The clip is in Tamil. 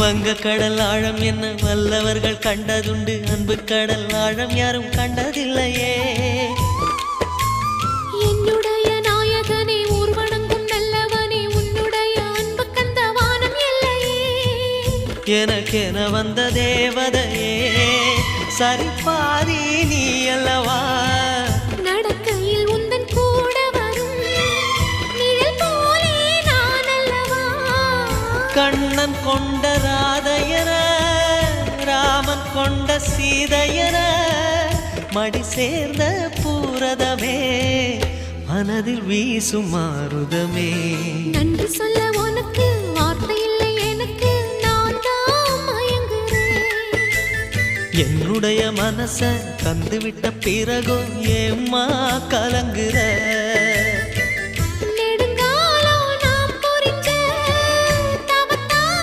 வங்க கடல் ஆழம் என்ன வல்லவர்கள் கண்டதுண்டு, அன்பு கடல் ஆழம் யாரும் கண்டதில்லையே. என்னுடைய நாயகனே ஊர்வணங்கும் நல்லவனே, உன்னுடைய அன்பு கந்த வானம் எல்லையே. எனக்கென வந்த தேவதையே சரிபாதி நீ அல்லவா. நடக்கையில் உந்தன் கூட வரும் நிழல் போலே நான் அல்லவா. கண்ணன் கொண்ட ராதையர ராமன் கொண்ட சீதையர மடி சேர்ந்த பூரதமே மனதில் வீசும் மாருதமே. நன்றி சொல்ல உனக்கு வார்த்தை இல்லை எனக்கு, நான் தான் மயங்குறேன். என்னுடைய மனச தந்துவிட்ட பிறகும் ஏம்மா கலங்குற.